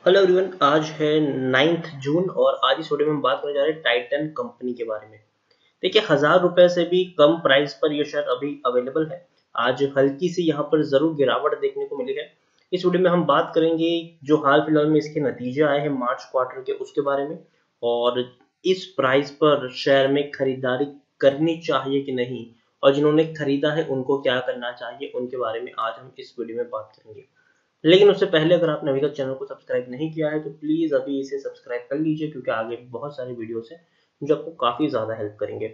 Hello everyone, आज है 9 जून और आज इस वीडियो में हम बात करने जा रहे हैं टाइटन कंपनी के बारे में। देखिए, 1000 रुपए से भी कम प्राइस पर यह शेयर अभी अवेलेबल है। आज हल्की सी यहाँ पर जरूर गिरावट देखने को मिली है। इस वीडियो में हम बात करेंगे जो हाल फिलहाल में इसके नतीजे आए हैं मार्च क्वार्टर के, उसके बारे में, और इस प्राइस पर शेयर में खरीदारी करनी चाहिए कि नहीं, और जिन्होंने खरीदा है उनको क्या करना चाहिए, उनके बारे में आज हम इस वीडियो में बात करेंगे। लेकिन उससे पहले अगर आपने अभी तक चैनल को सब्सक्राइब नहीं किया है तो प्लीज अभी इसे सब्सक्राइब कर लीजिए, क्योंकि आगे बहुत सारे वीडियोस हैं जो आपको काफी ज्यादा हेल्प करेंगे।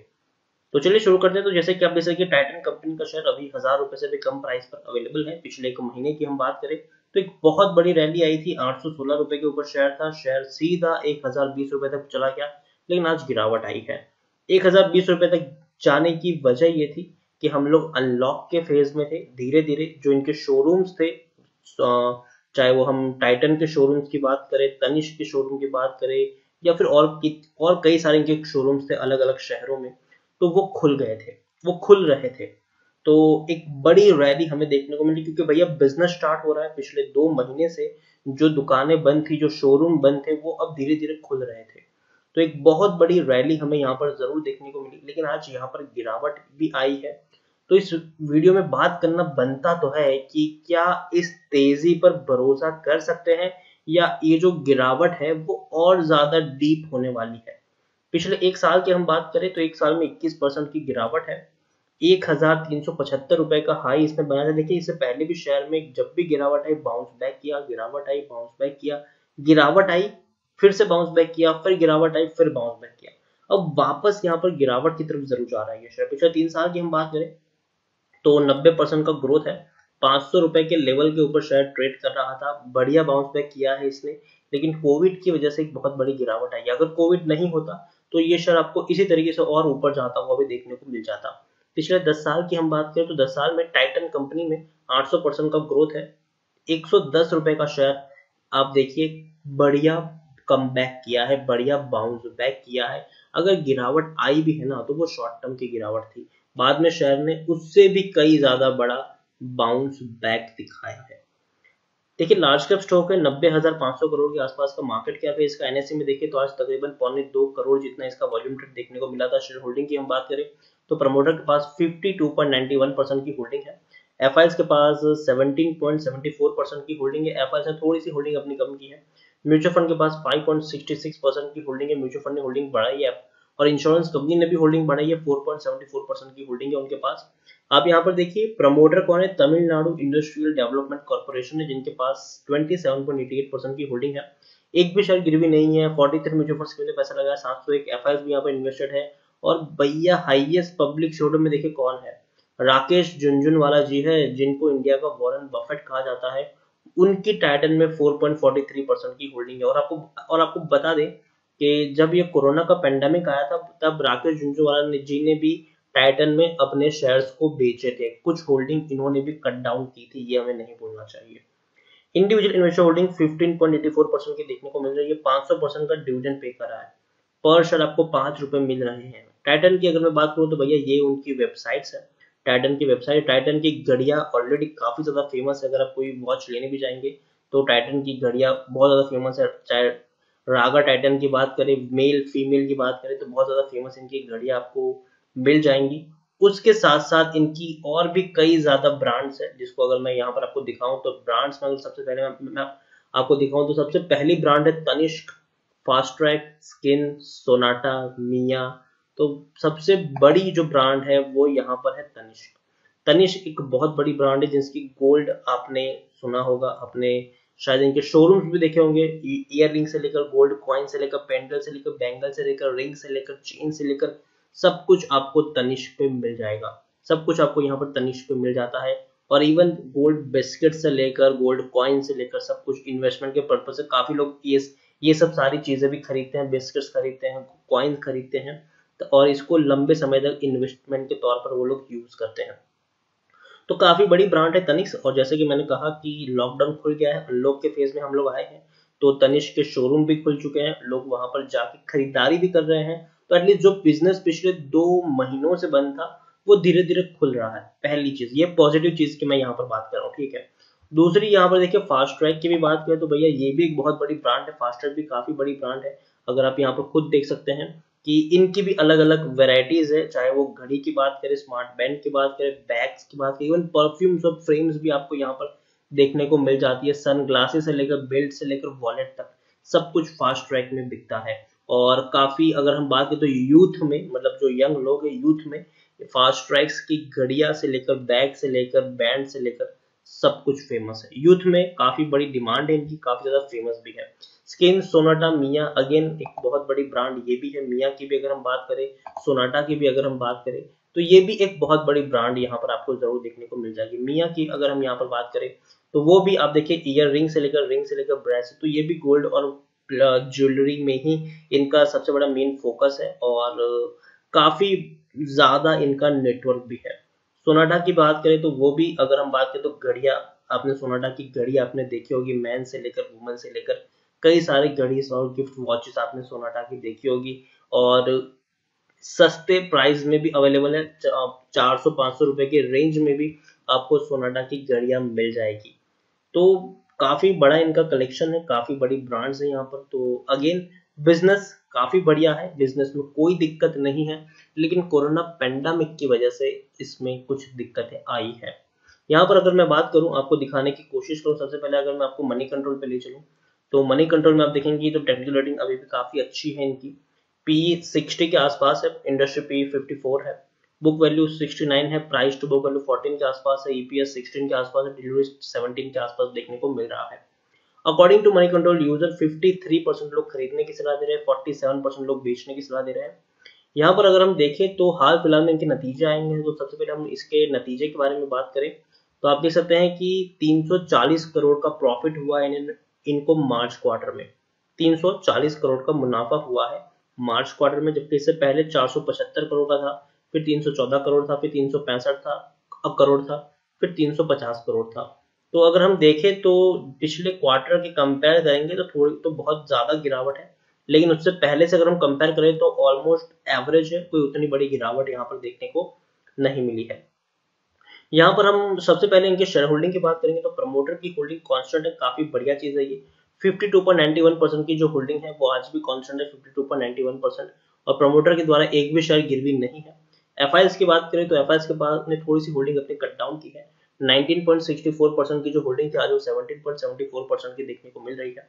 तो चलिए शुरू करते हैं। तो जैसे कि आप देख सकते हैं, टाइटन कंपनी का शेयर अभी 1000 रुपए से भी कम प्राइस पर अवेलेबल है। पिछले एक महीने की हम बात करें तो एक बहुत बड़ी रैली आई थी, 816 रुपए के ऊपर शेयर था। शेयर सीधा 1020 रुपए तक चला गया, लेकिन आज गिरावट आई है 1020 रुपए तक। जाने की वजह ये थी कि हम लोग अनलॉक के फेज में थे। धीरे धीरे जो इनके शोरूम्स थे, चाहे वो हम टाइटन के शोरूम्स की बात करें, तनिष्क के शोरूम की बात करें, या फिर और कई सारे इनके शोरूम्स थे अलग अलग शहरों में, तो वो खुल गए थे, वो खुल रहे थे। तो एक बड़ी रैली हमें देखने को मिली, क्योंकि भैया बिजनेस स्टार्ट हो रहा है। पिछले 2 महीने से जो दुकानें बंद थी, जो शोरूम बंद थे, वो अब धीरे धीरे खुल रहे थे। तो एक बहुत बड़ी रैली हमें यहाँ पर जरूर देखने को मिली, लेकिन आज यहाँ पर गिरावट भी आई है। तो इस वीडियो में बात करना बनता तो है कि क्या इस तेजी पर भरोसा कर सकते हैं, या ये जो गिरावट है वो और ज्यादा डीप होने वाली है। पिछले एक साल की हम बात करें तो एक साल में 21% की गिरावट है। 1375 रुपए का हाई इसने बनाया था। देखिए, इससे पहले भी शेयर में जब भी गिरावट आई बाउंस बैक किया, गिरावट आई बाउंस बैक किया, गिरावट आई फिर से बाउंस बैक किया, फिर गिरावट आई फिर बाउंस बैक किया। अब वापस यहाँ पर गिरावट की तरफ जरूर जा रहा है ये शेयर। पिछले 3 साल की हम बात करें तो 90% का ग्रोथ है। 500 रुपए के लेवल के ऊपर शेयर ट्रेड कर रहा था, बढ़िया बाउंस बैक किया है इसने। लेकिन कोविड की वजह से एक बहुत बड़ी गिरावट आई। अगर कोविड नहीं होता तो ये शेयर आपको इसी तरीके से और ऊपर जाता हुआ भी देखने को मिल जाता। पिछले 10 साल की हम बात करें तो 10 साल में टाइटन कंपनी में 800% का ग्रोथ है। 110 रुपए का शेयर आप देखिए, बढ़िया कम बैक किया है, बढ़िया बाउंस बैक किया है। अगर गिरावट आई भी है ना, तो वो शॉर्ट टर्म की गिरावट थी। बाद में शेयर ने उससे भी कई ज्यादा बड़ा बाउंस बैक दिखाया है। देखिए, लार्ज कैप स्टॉक है, 90,500 करोड़ के आसपास का मार्केट कैप है इसका। एनएससी में देखिए तो आज तकरीबन 2.25 करोड़ जितना इसका वॉल्यूम ट्रेड देखने को मिला था। शेयर होल्डिंग की हम बात करें तो प्रमोटर के पास 52.91% की होल्डिंग है। एफआईएस के पास 17.74% की होल्डिंग है। एफआईएस ने थोड़ी सी होल्डिंग अपनी कम की है। म्यूचुअल फंड के पास 5.66% की होल्डिंग है। म्यूचुअल फंड ने होल्डिंग बढ़ाई है, और इंश्योरेंस कंपनी ने भी होल्डिंग बढ़ाई है। 4.74% की होल्डिंग है उनके पास। आप यहाँ पर देखिए, प्रमोटर कौन है? तमिलनाडु इंडस्ट्रियल डेवलपमेंट कॉर्पोरेशन है, जिनके पास 27.88% की होल्डिंग है। एक भी शेयर गिरवी नहीं है। 43 म्यूचुअल फंड्स के पैसा लगाया, 701 एफआईएस भी यहाँ पर इन्वेस्टेड है। और भैया हाईएस्ट पब्लिक शेयर में देखिए कौन है? राकेश झुनझुनवाला जी है, जिनको इंडिया का वॉरेन बफेट कहा जाता है। उनकी टाइटन में 4.43% की होल्डिंग है। और आपको बता दें कि जब ये कोरोना का पेंडेमिक आया था, तब राकेश झुनझुनवाला जी ने भी टाइटन में अपने शेयर्स को बेचे थे। कुछ होल्डिंग इन्होंने भी कट डाउन की थी, ये हमें नहीं भूलना चाहिए। इंडिविजुअल इन्वेस्टर होल्डिंग 15.84% की देखने को मिल रही है। 500% का डिविडेंड पे कर रहा है। पर शेयर आपको 5 रुपए मिल रहे हैं। टाइटन की अगर मैं बात करूं तो भैया ये उनकी वेबसाइट्स है। टाइटन की वेबसाइट, टाइटन की घड़ियां ऑलरेडी काफी ज्यादा फेमस है। अगर आप कोई वॉच लेने भी जाएंगे तो टाइटन की घड़ियां बहुत ज्यादा फेमस है। चाहे रागा टाइटन की बात करें, मेल फीमेल की बात करें, तो बहुत ज्यादा फेमस इनकी घड़ियां आपको मिल जाएंगी। उसके साथ साथ इनकी और भी कई ज्यादा ब्रांड्स है, जिसको अगर मैं यहाँ पर आपको दिखाऊं तो ब्रांड्स में अगर सबसे पहले मैं आपको दिखाऊं तो सबसे पहली ब्रांड है Tanishq, Fastrack, Skin, Sonata, Mia. तो सबसे बड़ी जो ब्रांड है वो यहाँ पर है तनिष्क। तनिष्क एक बहुत बड़ी ब्रांड है, जिसकी गोल्ड आपने सुना होगा, अपने शायद इनके शोरूम्स भी देखे होंगे। ईयर रिंग से लेकर गोल्ड कॉइन से लेकर पेंडल से लेकर बैंगल से लेकर रिंग से लेकर चेन से लेकर सब कुछ आपको तनिष्क पे मिल जाएगा। सब कुछ आपको यहाँ पर तनिष्क पे मिल जाता है। और इवन गोल्ड बिस्किट से लेकर गोल्ड कॉइन से लेकर सब कुछ इन्वेस्टमेंट के पर्पज से काफी लोग ये सब सारी चीजें भी खरीदते हैं। बिस्किट्स खरीदते हैं, कॉइन खरीदते हैं, तो और इसको लंबे समय तक इन्वेस्टमेंट के तौर पर वो लोग यूज करते हैं। तो काफी बड़ी ब्रांड है तनिष्क। और जैसे कि मैंने कहा कि लॉकडाउन खुल गया है, अनलॉक के फेज में हम लोग आए हैं, तो तनिष्क के शोरूम भी खुल चुके हैं। लोग वहां पर जाके खरीदारी भी कर रहे हैं। तो एटलीस्ट जो बिजनेस पिछले 2 महीनों से बंद था, वो धीरे धीरे खुल रहा है। पहली चीज ये पॉजिटिव चीज की मैं यहाँ पर बात कर रहा हूँ, ठीक है। दूसरी यहाँ पर देखिए फास्ट ट्रैक की भी बात करें तो भैया ये भी एक बहुत बड़ी ब्रांड है, फास्ट ट्रैक भी काफी बड़ी ब्रांड है। अगर आप यहाँ पर खुद देख सकते हैं कि इनकी भी अलग अलग वेराइटीज है, चाहे वो घड़ी की बात करें, स्मार्ट बैंड की बात करें, बैग्स की बात करें, इवन परफ्यूम्स और फ्रेम्स भी आपको यहाँ पर देखने को मिल जाती है। सन ग्लासेस से लेकर बेल्ट से लेकर वॉलेट तक सब कुछ फास्ट ट्रैक में बिकता है। और काफी अगर हम बात करें तो यूथ में, मतलब जो यंग लोग है यूथ में, फास्ट ट्रैक्स की घड़िया से लेकर बैग से लेकर बैंड से लेकर सब कुछ फेमस है। यूथ में काफी बड़ी डिमांड है इनकी, काफी ज्यादा फेमस भी है। स्किन सोनाटा मिया अगेन एक बहुत बड़ी ब्रांड ये भी है। मिया की भी अगर हम बात करें, सोनाटा की भी अगर हम बात करें, तो ये भी एक बहुत बड़ी ब्रांड यहाँ पर आपको जरूर देखने को मिल जाएगी। मिया की अगर हम यहाँ पर बात करें तो वो भी आप देखिए ईयर रिंग से लेकर ब्रेसलेट, तो ये भी गोल्ड और ज्वेलरी में ही इनका सबसे बड़ा मेन फोकस है और काफी ज्यादा इनका नेटवर्क भी है। सोनाटा की बात करें तो वो भी अगर हम बात करें तो घड़िया, आपने सोनाटा की घड़ी आपने देखी होगी, मैन से लेकर वुमेन से लेकर कई सारे घड़ीज और गिफ्ट वॉचेस आपने सोनाटा की देखी होगी। और सस्ते प्राइस में भी अवेलेबल है, 400-500 रुपए के रेंज में भी आपको सोनाटा की घड़ियां मिल जाएगी। तो काफी बड़ा इनका कलेक्शन है, काफी बड़ी ब्रांड्स है यहाँ पर। तो अगेन बिजनेस काफी बढ़िया है, बिजनेस में कोई दिक्कत नहीं है, लेकिन कोरोना पेंडेमिक की वजह से इसमें कुछ दिक्कतें आई है। यहाँ पर अगर मैं बात करूं, आपको दिखाने की कोशिश करूं, सबसे पहले अगर मैं आपको मनी कंट्रोल पे ले चलूं, तो मनी कंट्रोल में आप देखेंगे तो टेक्निकल रेटिंग अभी भी काफी अच्छी है इनकी। पी 60 के आसपास है, इंडस्ट्री पी 54 है, बुक वैल्यू 69 है, प्राइस टू बुक वैल्यू 14 के आसपास है, ईपीएस 16 के आसपास है, डिलीवरी 17 के आसपास देखने को मिल रहा है। According to Moneycontrol user 53% लोग खरीदने की सलाह दे रहे हैं, 47% लोग बेचने की सलाह दे रहे हैं। यहाँ पर अगर हम देखें तो हाल फिलहाल में इनके नतीजे आएंगे, तो सबसे पहले हम इसके नतीजे के बारे में बात करें तो आप देख सकते हैं कि 340 करोड़ का प्रॉफिट हुआ है इनको मार्च क्वार्टर में। 340 करोड़ का मुनाफा हुआ है मार्च क्वार्टर में, जबकि इससे पहले 475 करोड़ का था, फिर 314 करोड़ था, फिर 365 करोड़ था, फिर 350 करोड़ था। तो अगर हम देखें तो पिछले क्वार्टर के कंपेयर करेंगे तो थोड़ी तो बहुत ज्यादा गिरावट है, लेकिन उससे पहले से अगर हम कंपेयर करें तो ऑलमोस्ट एवरेज है, कोई उतनी बड़ी गिरावट यहाँ पर देखने को नहीं मिली है। यहाँ पर हम सबसे पहले इनके शेयर होल्डिंग की बात करेंगे तो प्रमोटर की होल्डिंग कांस्टेंट है, काफी बढ़िया चीज है ये। 52.91% की जो होल्डिंग है वो आज भी कांस्टेंट है, 52.91%। और प्रमोटर के द्वारा एक भी शेयर गिरवी नहीं है। एफआईएस की बात करें तो एफआईएस के पास ने थोड़ी सी होल्डिंग अपनी कट डाउन की है, 19.64% की जो होल्डिंग थी आज वो 17.74% की देखने को मिल रही है।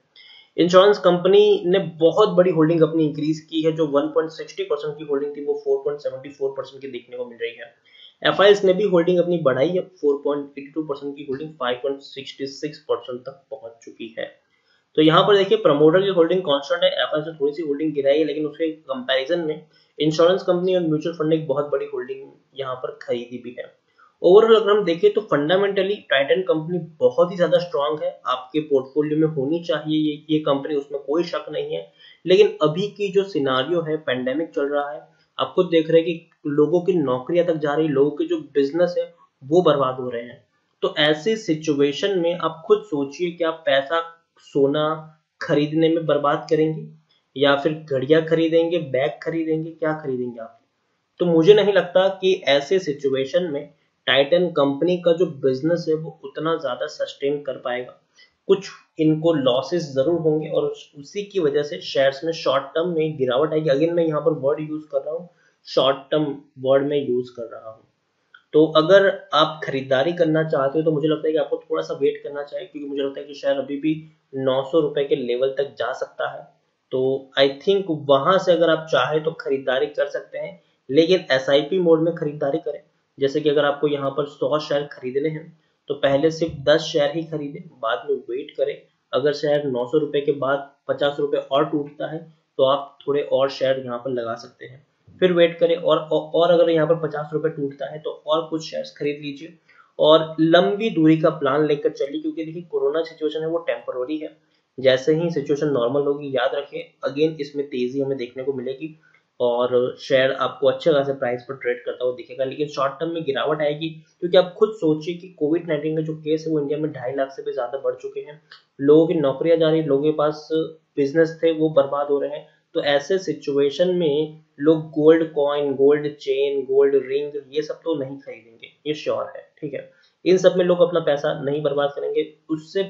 इंश्योरेंस कंपनी ने बहुत बड़ी होल्डिंग अपनी इंक्रीज की है, जो 1.60% की होल्डिंग थी वो 4.74% की देखने को मिल रही है। एफआईएस ने भी होल्डिंग अपनी बढ़ाई है, 4.82% की होल्डिंग 5.66% तक पहुंच चुकी है। तो यहाँ पर देखिए प्रमोटर की होल्डिंग कांस्टेंट है, एफआईएस ने थोड़ी सी होल्डिंग गिराई है, लेकिन उसके कंपैरिजन में इंश्योरेंस कंपनी और म्यूचुअल फंड ने एक बहुत बड़ी होल्डिंग यहाँ पर खरीदी भी है। ओवरऑल अगर हम देखें तो फंडामेंटली टाइटन कंपनी बहुत ही ज्यादा स्ट्रांग है, आपके पोर्टफोलियो में होनी चाहिए ये कंपनी, उसमें कोई शक नहीं है। लेकिन अभी की जो सिनारियो है, पेंडेमिक चल रहा है, आप खुद देख रहे हैं कि लोगों की नौकरियां तक जा रही, लोगों के जो बिजनेस है वो बर्बाद हो रहे हैं। तो ऐसे सिचुएशन में आप खुद सोचिए कि आप पैसा सोना खरीदने में बर्बाद करेंगे या फिर घड़ियां खरीदेंगे, बैग खरीदेंगे, क्या खरीदेंगे आप? तो मुझे नहीं लगता कि ऐसे सिचुएशन में टाइटन कंपनी का जो बिजनेस है वो उतना ज्यादा सस्टेन कर पाएगा। कुछ इनको लॉसेस जरूर होंगे और उसी की वजह से शेयर्स में शॉर्ट टर्म में गिरावट आएगी। अगेन मैं यहाँ पर वर्ड यूज कर रहा हूँ, शॉर्ट टर्म वर्ड में यूज कर रहा हूँ। तो अगर आप खरीदारी करना चाहते हो तो मुझे लगता है कि आपको थोड़ा सा वेट करना चाहिए, क्योंकि मुझे लगता है कि शेयर अभी भी 900 रुपए के लेवल तक जा सकता है। तो आई थिंक वहां से अगर आप चाहे तो खरीदारी कर सकते हैं, लेकिन एसआईपी मोड में खरीदारी करें। जैसे कि अगर आपको यहाँ पर 100 शेयर खरीदने हैं तो पहले सिर्फ 10 शेयर ही खरीदें, बाद में वेट करें। अगर शेयर 900 रुपए के बाद 50 रुपए और टूटता है तो आप थोड़े और शेयर यहाँ पर लगा सकते हैं, फिर वेट करें और अगर यहाँ पर 50 रुपए टूटता है तो और कुछ शेयर्स खरीद लीजिए और लंबी दूरी का प्लान लेकर चलिए, क्योंकि देखिए कोरोना सिचुएशन है वो टेम्पररी है। जैसे ही सिचुएशन नॉर्मल होगी, याद रखें अगेन इसमें तेजी हमें देखने को मिलेगी और शेयर आपको अच्छे खासे प्राइस पर ट्रेड करता हुआ दिखेगा, लेकिन शॉर्ट टर्म में गिरावट आएगी। क्योंकि आप खुद सोचिए कि कोविड-19 का जो केस है वो इंडिया में 2.5 लाख से भी ज्यादा बढ़ चुके हैं, लोगों की नौकरियां जा रही, लोगों के पास बिजनेस थे वो बर्बाद हो रहे हैं। तो ऐसे सिचुएशन में लोग gold coin, gold chain, gold ring ये सब तो नहीं खरीदेंगे, ये श्योर है, ठीक है। इन सब में लोग अपना पैसा नहीं बर्बाद करेंगे। उससे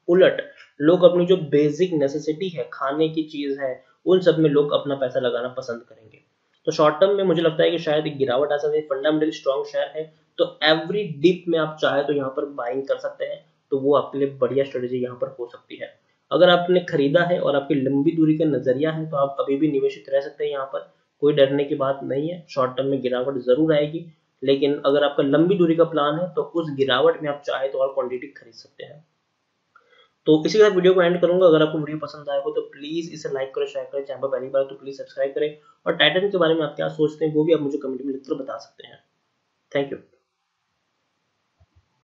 उलट लोग अपनी जो बेसिक नेसेसिटी है, खाने की चीज है, उन सब में लोग अपना पैसा लगाना पसंद करेंगे। तो शॉर्ट टर्म में मुझे लगता है कि शायद एक गिरावट आ सकती है। फंडामेंटली स्ट्रॉन्ग शेयर है तो एवरी डिप में आप चाहे तो यहाँ पर बाइंग कर सकते हैं, तो वो आपके लिए बढ़िया स्ट्रेटेजी यहाँ पर हो सकती है। अगर आपने खरीदा है और आपकी लंबी दूरी का नजरिया है तो आप अभी भी निवेशित रह सकते हैं यहाँ पर, कोई डरने की बात नहीं है। शॉर्ट टर्म में गिरावट जरूर आएगी, लेकिन अगर आपका लंबी दूरी का प्लान है तो उस गिरावट में आप चाहे तो और क्वांटिटी खरीद सकते हैं। तो इसी के साथ वीडियो को एंड करूंगा। अगर आपको वीडियो पसंद आया हो तो प्लीज इसे लाइक करें, शेयर करें, चैनल पर पहली बार तो प्लीज सब्सक्राइब करें, और टाइटन के बारे में आप क्या सोचते हैं वो भी आप मुझे कमेंट में लिखकर बता सकते हैं। Thank you.